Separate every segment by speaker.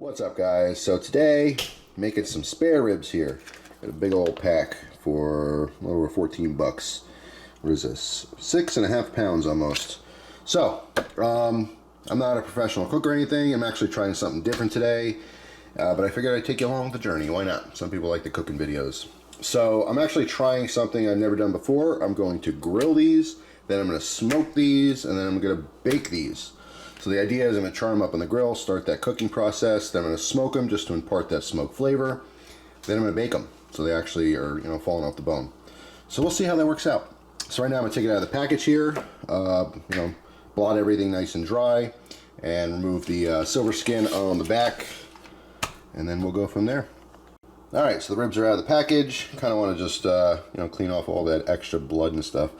Speaker 1: What's up, guys? So today, making some spare ribs here. Got a big old pack for over 14 bucks. What is this? 6.5 pounds almost. So, I'm not a professional cook or anything. I'm actually trying something different today. But I figured I'd take you along the journey. Why not? Some people like the cooking videos. So, I'm actually trying something I've never done before. I'm going to grill these, then I'm going to smoke these, and then I'm going to bake these. So the idea is I'm going to try them up on the grill, start that cooking process, then I'm going to smoke them just to impart that smoke flavor. Then I'm going to bake them so they actually are, falling off the bone. So we'll see how that works out. So right now I'm going to take it out of the package here, blot everything nice and dry, and remove the silver skin on the back, and then we'll go from there. Alright, so the ribs are out of the package. Kind of want to just, clean off all that extra blood and stuff.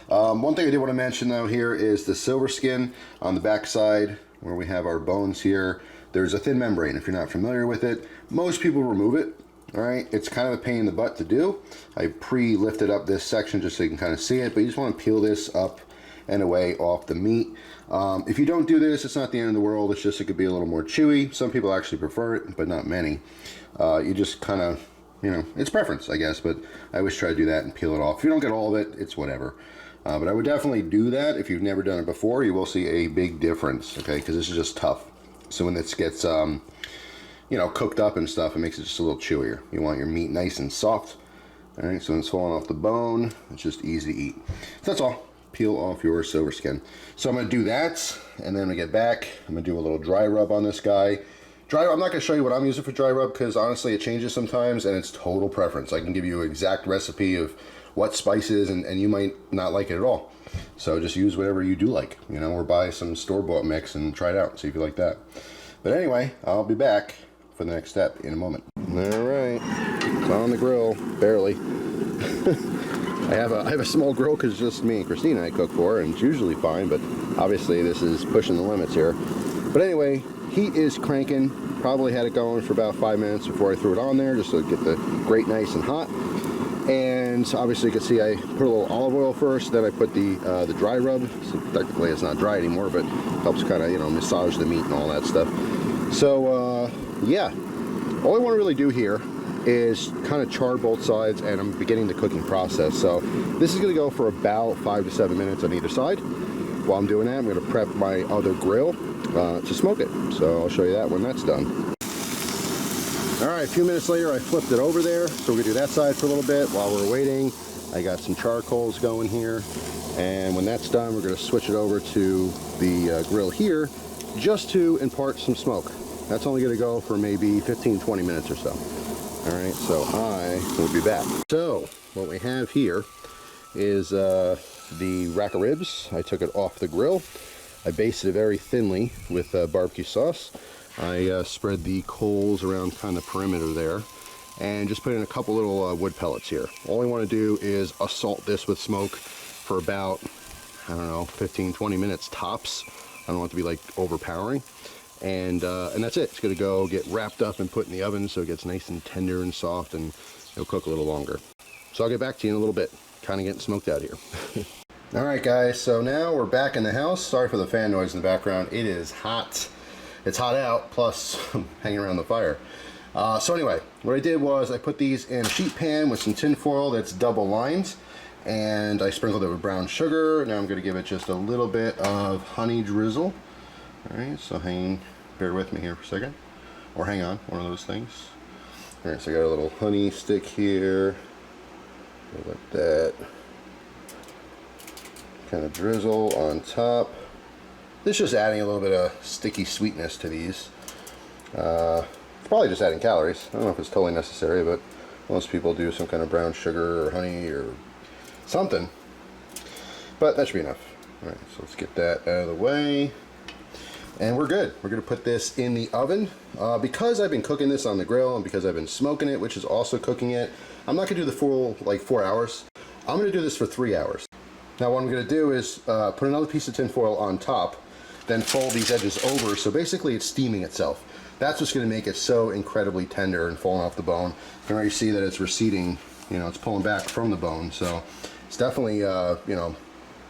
Speaker 1: One thing I did want to mention though here is the silver skin on the back side where we have our bones here. There's a thin membrane. If you're not familiar with it, most people remove it. Alright, it's kind of a pain in the butt to do. I pre-lifted up this section just so you can kind of see it, but you just want to peel this up and away off the meat. If you don't do this, it's not the end of the world. It's just it could be a little more chewy. Some people actually prefer it, but not many. You just kind of, it's preference, I guess, but I always try to do that and peel it off. If you don't get all of it, it's whatever. But I would definitely do that. If you've never done it before, you will see a big difference, okay? Because this is just tough. So when this gets, cooked up and stuff, it makes it just a little chewier. You want your meat nice and soft. All right, so when it's falling off the bone, it's just easy to eat. So that's all. Peel off your silver skin. So I'm going to do that, and then when I get back, I'm going to do a little dry rub on this guy. I'm not going to show you what I'm using for dry rub because honestly it changes sometimes and it's total preference. I can give you an exact recipe of what spices and you might not like it at all. So just use whatever you do like, or buy some store-bought mix and try it out, see if you like that. But anyway, I'll be back for the next step in a moment. Alright, it's on the grill, barely. I have a small grill because just me and Christina I cook for, and it's usually fine, but obviously this is pushing the limits here. But anyway, heat is cranking. Probably had it going for about 5 minutes before I threw it on there, just to get the grate nice and hot. And obviously you can see I put a little olive oil first, then I put the dry rub. So technically it's not dry anymore, but helps kind of, massage the meat and all that stuff. So, yeah. All I want to really do here is kind of char both sides, and I'm beginning the cooking process. So this is going to go for about 5 to 7 minutes on either side. While I'm doing that, I'm going to prep my other grill to smoke it. So I'll show you that when that's done. Alright, a few minutes later I flipped it over there, so we're going to do that side for a little bit. While we're waiting, I got some charcoals going here, and when that's done we're going to switch it over to the grill here just to impart some smoke. That's only going to go for maybe 15-20 minutes or so. Alright, so I will be back. So, what we have here is the rack of ribs. I took it off the grill. I basted it very thinly with BBQ sauce. I spread the coals around kind of the perimeter there and just put in a couple little wood pellets here. All I want to do is assault this with smoke for about, 15-20 minutes tops. I don't want it to be like overpowering. And that's it. It's going to go get wrapped up and put in the oven so it gets nice and tender and soft, and it'll cook a little longer. So I'll get back to you in a little bit. Kind of getting smoked out here. Alright guys, so now we're back in the house. Sorry for the fan noise in the background. It is hot. It's hot out, plus I'm hanging around the fire. So anyway, what I did was I put these in a sheet pan with some tin foil that's double lined, and I sprinkled it with brown sugar. Now I'm going to give it just a little bit of honey drizzle. Alright, so bear with me here for a second. Or hang on, one of those things. Alright, so I got a little honey stick here. Like that. Kind of drizzle on top. This is just adding a little bit of sticky sweetness to these. It's probably just adding calories. I don't know if it's totally necessary, but most people do some kind of brown sugar or honey or something. But that should be enough. Alright, so let's get that out of the way. And we're good. We're going to put this in the oven. Because I've been cooking this on the grill and because I've been smoking it, which is also cooking it, I'm not going to do the full 4 hours. I'm going to do this for 3 hours. Now what I'm going to do is put another piece of tin foil on top, then fold these edges over, so basically it's steaming itself. That's what's going to make it so incredibly tender and falling off the bone. You can already see that it's receding, it's pulling back from the bone, so it's definitely,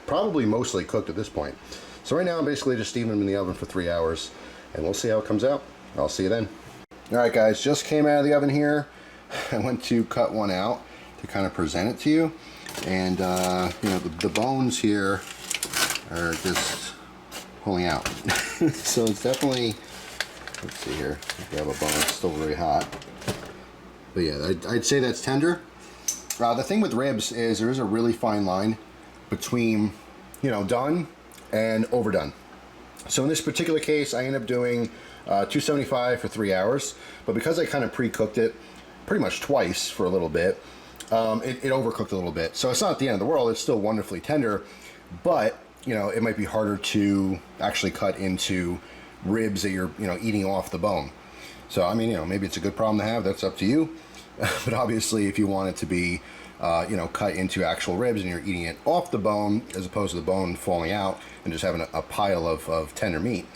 Speaker 1: probably mostly cooked at this point. So right now I'm basically just steaming them in the oven for 3 hours, and we'll see how it comes out. I'll see you then. All right, guys, just came out of the oven here. I went to cut one out to kind of present it to you. And, you know, the bones here are just pulling out. So it's definitely, let's see here, grab a bone, it's still very hot. But yeah, I'd say that's tender. The thing with ribs is there is a really fine line between, you know, done and overdone. So in this particular case, I ended up doing 275 for 3 hours, but because I kind of pre-cooked it pretty much twice for a little bit, it overcooked a little bit. So it's not the end of the world, it's still wonderfully tender, but you know, it might be harder to actually cut into ribs that you're, you know, eating off the bone. So I mean, you know, maybe it's a good problem to have, that's up to you. But obviously if you want it to be you know, cut into actual ribs and you're eating it off the bone as opposed to the bone falling out and just having a pile of tender meat,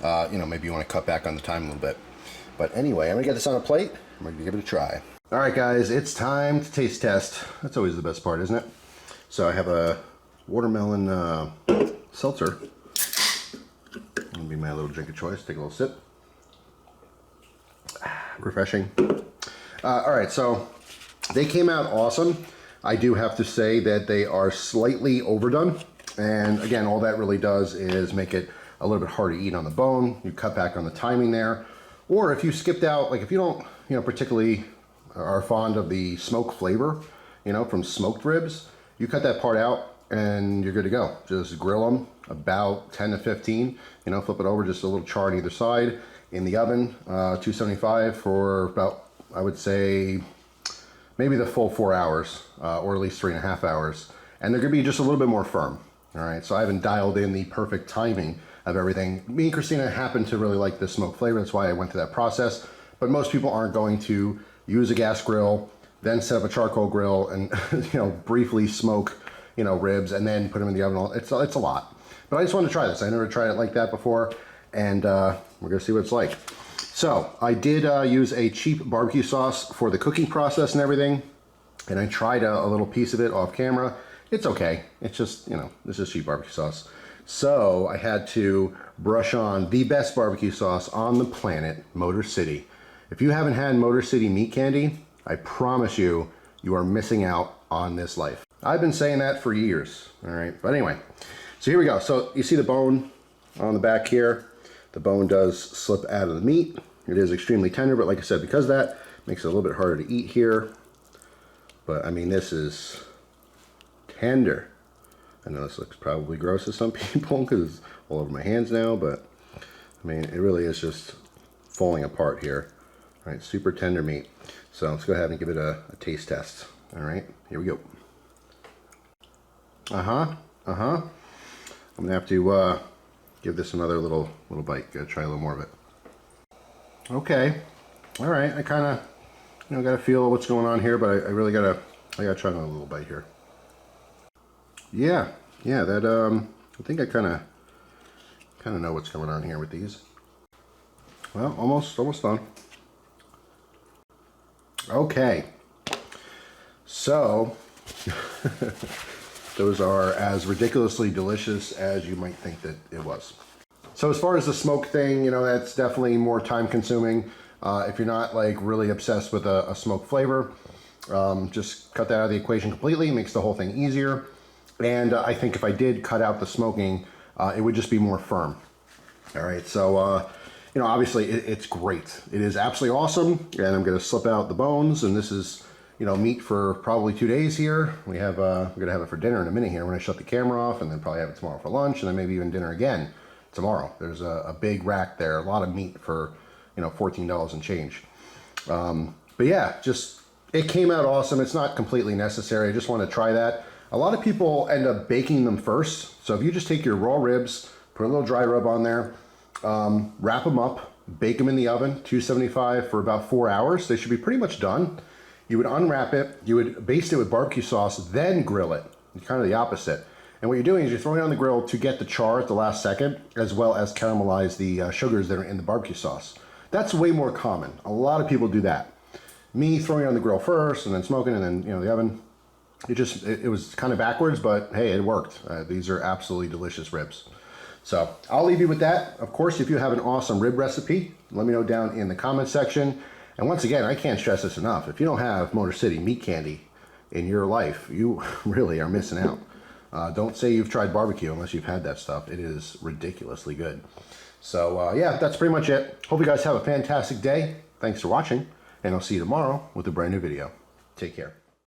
Speaker 1: you know, maybe you want to cut back on the time a little bit. But anyway, I'm gonna get this on a plate. I'm gonna give it a try. All right, guys, it's time to taste test. That's always the best part, isn't it? So I have a watermelon seltzer. That'll be my little drink of choice. Take a little sip. Refreshing. All right, so they came out awesome. I do have to say that they are slightly overdone. And again, all that really does is make it a little bit hard to eat on the bone. You cut back on the timing there. Or if you skipped out, like if you don't, you know, particularly are fond of the smoke flavor, you know, from smoked ribs, you cut that part out and you're good to go. Just grill them about 10 to 15, you know, flip it over, just a little char on either side in the oven, 275 for about, I would say, maybe the full 4 hours, or at least 3.5 hours. And they're gonna be just a little bit more firm. All right, so I haven't dialed in the perfect timing of everything. Me and Christina happen to really like the smoke flavor. That's why I went through that process. But most people aren't going to use a gas grill, then set up a charcoal grill and, you know, briefly smoke, you know, ribs and then put them in the oven. It's a lot. But I just wanted to try this. I never tried it like that before. And we're gonna see what it's like. So I did use a cheap barbecue sauce for the cooking process and everything. And I tried a little piece of it off camera. It's okay. It's just, you know, this is cheap barbecue sauce. So I had to brush on the best barbecue sauce on the planet, Motor City. If you haven't had Motor City meat candy, I promise you, you are missing out on this life. I've been saying that for years, all right? But anyway, so here we go. So you see the bone on the back here. The bone does slip out of the meat. It is extremely tender, but like I said, because of that, makes it a little bit harder to eat here. But I mean, this is tender. I know this looks probably gross to some people because it's all over my hands now, but I mean, it really is just falling apart here. All right, super tender meat. So let's go ahead and give it a taste test. All right, here we go. I'm gonna have to give this another little bite. Gotta try a little more of it. Okay, all right. I kind of, you know, gotta feel what's going on here, but I really gotta try another little bite here. Yeah, that, I think I kind of know what's going on here with these. Well, almost done. Okay, so those are as ridiculously delicious as you might think that it was. So as far as the smoke thing, you know, that's definitely more time consuming. If you're not like really obsessed with a smoke flavor, just cut that out of the equation completely. It makes the whole thing easier. And I think if I did cut out the smoking, it would just be more firm. All right, so, you know, obviously it's great. It is absolutely awesome. And I'm gonna slip out the bones, and this is, you know, meat for probably 2 days here. We're gonna have it for dinner in a minute here when I shut the camera off, and then probably have it tomorrow for lunch, and then maybe even dinner again tomorrow. There's a big rack there, a lot of meat for, you know, $14 and change. But yeah, just, it came out awesome. It's not completely necessary. I just want to try that. A lot of people end up baking them first. So if you just take your raw ribs, put a little dry rub on there, wrap them up, bake them in the oven, 275 for about 4 hours. They should be pretty much done. You would unwrap it, you would baste it with barbecue sauce, then grill it. It's kind of the opposite. And what you're doing is you're throwing it on the grill to get the char at the last second, as well as caramelize the sugars that are in the barbecue sauce. That's way more common. A lot of people do that. Me throwing it on the grill first, and then smoking, and then, you know, the oven. It was kind of backwards, but hey, it worked. These are absolutely delicious ribs. So I'll leave you with that. Of course, if you have an awesome rib recipe, let me know down in the comment section. And once again, I can't stress this enough. If you don't have Motor City meat candy in your life, you really are missing out. Don't say you've tried barbecue unless you've had that stuff. It is ridiculously good. So yeah, that's pretty much it. Hope you guys have a fantastic day. Thanks for watching, and I'll see you tomorrow with a brand new video. Take care.